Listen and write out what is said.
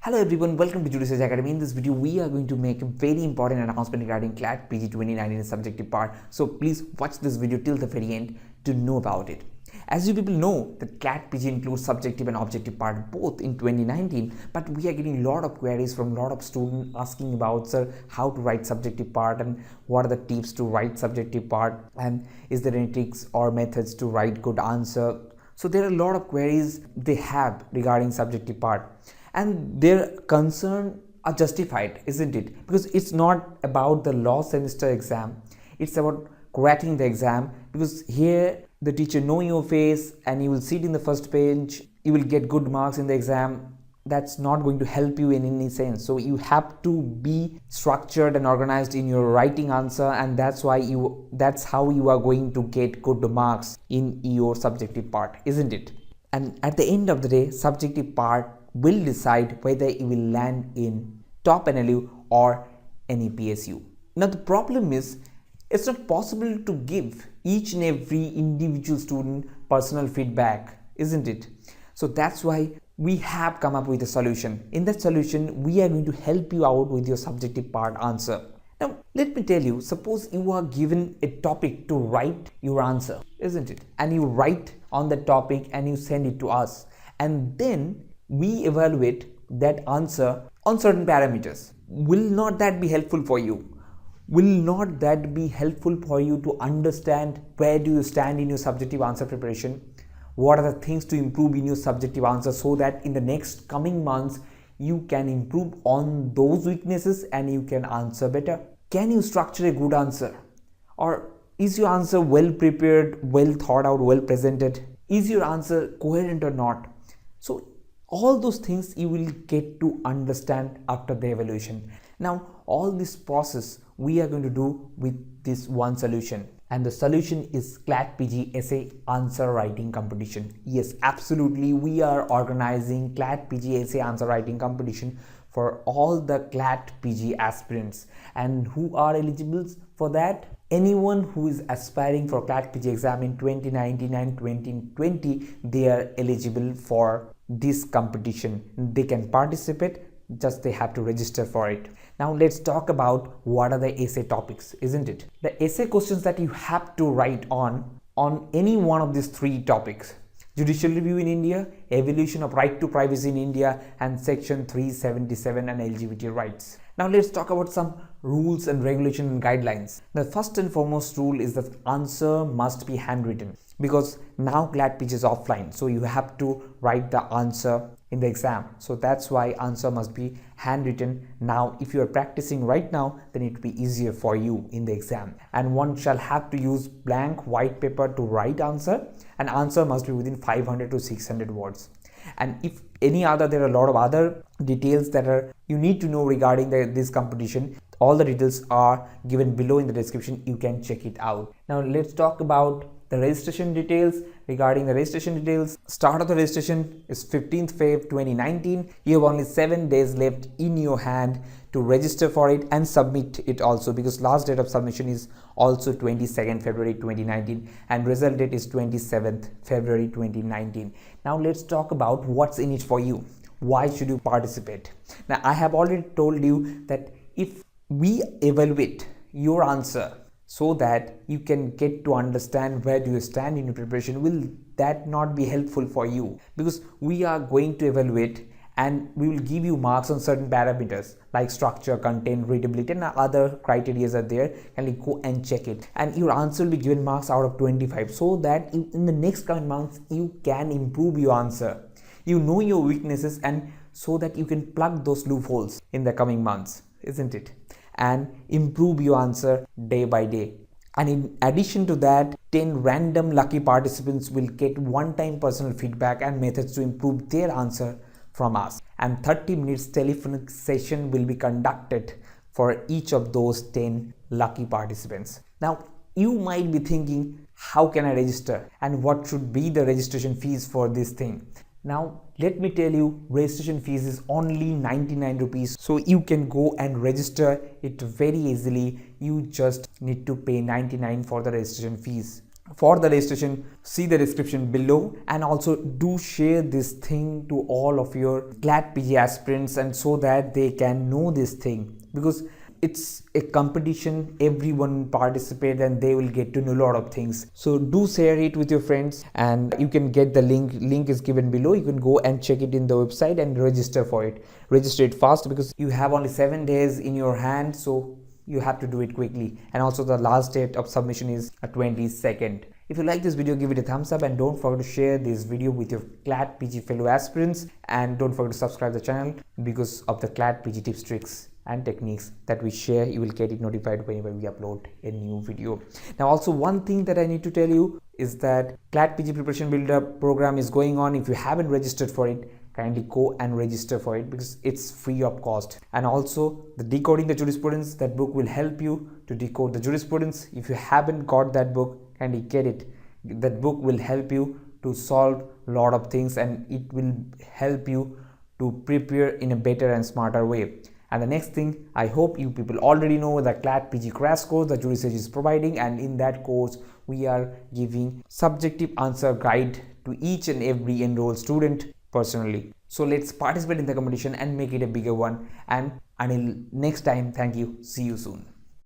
Hello everyone, welcome to Judy Sage Academy. In this video, we are going to make a very important announcement regarding CLAT PG 2019 subjective part. So please watch this video till the very end to know about it. As you people know, the CLAT PG includes subjective and objective part both in 2019, but we are getting a lot of queries from a lot of students asking about, sir, how to write subjective part and what are the tips to write subjective part, and is there any tricks or methods to write good answer. So there are a lot of queries they have regarding subjective part. And their concern are justified, isn't it? Because it's not about the last semester exam, it's about cracking the exam. Because here the teacher know your face and you will sit in the first bench, you will get good marks in the exam. That's not going to help you in any sense. So you have to be structured and organized in your writing answer, and that's how you are going to get good marks in your subjective part, isn't it? And at the end of the day, subjective part will decide whether you will land in top NLU or any PSU. Now the problem is, it's not possible to give each and every individual student personal feedback, isn't it? So that's why we have come up with a solution. In that solution, we are going to help you out with your subjective part answer. Now let me tell you, suppose you are given a topic to write your answer, isn't it? And you write on the topic and you send it to us, and then we evaluate that answer on certain parameters. Will not that be helpful for you? Will not that be helpful for you to understand where do you stand in your subjective answer preparation? What are the things to improve in your subjective answer, so that in the next coming months you can improve on those weaknesses and you can answer better? Can you structure a good answer? Or is your answer well prepared, well thought out, well presented? Is your answer coherent or not? So all those things you will get to understand after the evaluation. Now all this process we are going to do with this one solution, and the solution is CLAT PG essay answer writing competition. Yes, absolutely, we are organizing CLAT PG essay answer writing competition for all the CLAT PG aspirants. And who are eligible for that? Anyone who is aspiring for CLAT PG exam in 2019 and 2020, they are eligible for this competition. They can participate, just they have to register for it. Now let's talk about what are the essay topics, isn't it? The essay questions that you have to write on any one of these three topics: judicial review in India, evolution of right to privacy in India, and section 377 and LGBT rights. Now let's talk about some rules and regulation and guidelines. The first and foremost rule is that answer must be handwritten, because now CLAT PG is offline, so you have to write the answer in the exam. So that's why answer must be handwritten. Now if you are practicing right now, then it will be easier for you in the exam. And one shall have to use blank white paper to write answer, and answer must be within 500 to 600 words. And if any other, there are a lot of other details that are you need to know regarding this competition. All the details are given below in the description, you can check it out. Now let's talk about the registration details. Regarding the registration details, start of the registration is 15th Feb 2019. You have only 7 days left in your hand to register for it and submit it also, because last date of submission is also 22nd February 2019 and result date is 27th February 2019. Now let's talk about what's in it for you. Why should you participate? Now I have already told you that if we evaluate your answer so that you can get to understand where do you stand in your preparation, will that not be helpful for you? Because we are going to evaluate and we will give you marks on certain parameters like structure, content, readability, and other criteria are there. Can you go and check it, and your answer will be given marks out of 25, so that in the next coming months you can improve your answer. You know your weaknesses, and so that you can plug those loopholes in the coming months, isn't it? And improve your answer day by day. And in addition to that, 10 random lucky participants will get one-time personal feedback and methods to improve their answer from us. And 30 minutes telephonic session will be conducted for each of those 10 lucky participants. Now you might be thinking, how can I register and what should be the registration fees for this thing? Now let me tell you, registration fees is only 99 rupees, so you can go and register it very easily. You just need to pay 99 for the registration fees For the registration, see the description below, and also do share this thing to all of your CLAT PG aspirants, and so that they can know this thing, because it's a competition, everyone participate and they will get to know a lot of things. So do share it with your friends, and you can get the link is given below. You can go and check it in the website and register for it. Register it fast, because you have only 7 days in your hand, so you have to do it quickly. And also the last date of submission is 22nd. If you like this video, give it a thumbs up, and don't forget to share this video with your CLAT PG fellow aspirants, and don't forget to subscribe the channel, because of the CLAT PG tips, tricks and techniques that we share. You will get it notified whenever we upload a new video. Now also, one thing that I need to tell you is that CLAT PG preparation builder program is going on. If you haven't registered for it, kindly go and register for it, because it's free of cost. And also the Decoding the Jurisprudence, that book will help you to decode the jurisprudence. If you haven't got that book, kindly get it. That book will help you to solve a lot of things, and it will help you to prepare in a better and smarter way. And the next thing, I hope you people already know the CLAT PG crash course that Jurisage is providing, and in that course we are giving subjective answer guide to each and every enrolled student personally. So let's participate in the competition and make it a bigger one. And until next time, thank you. See you soon.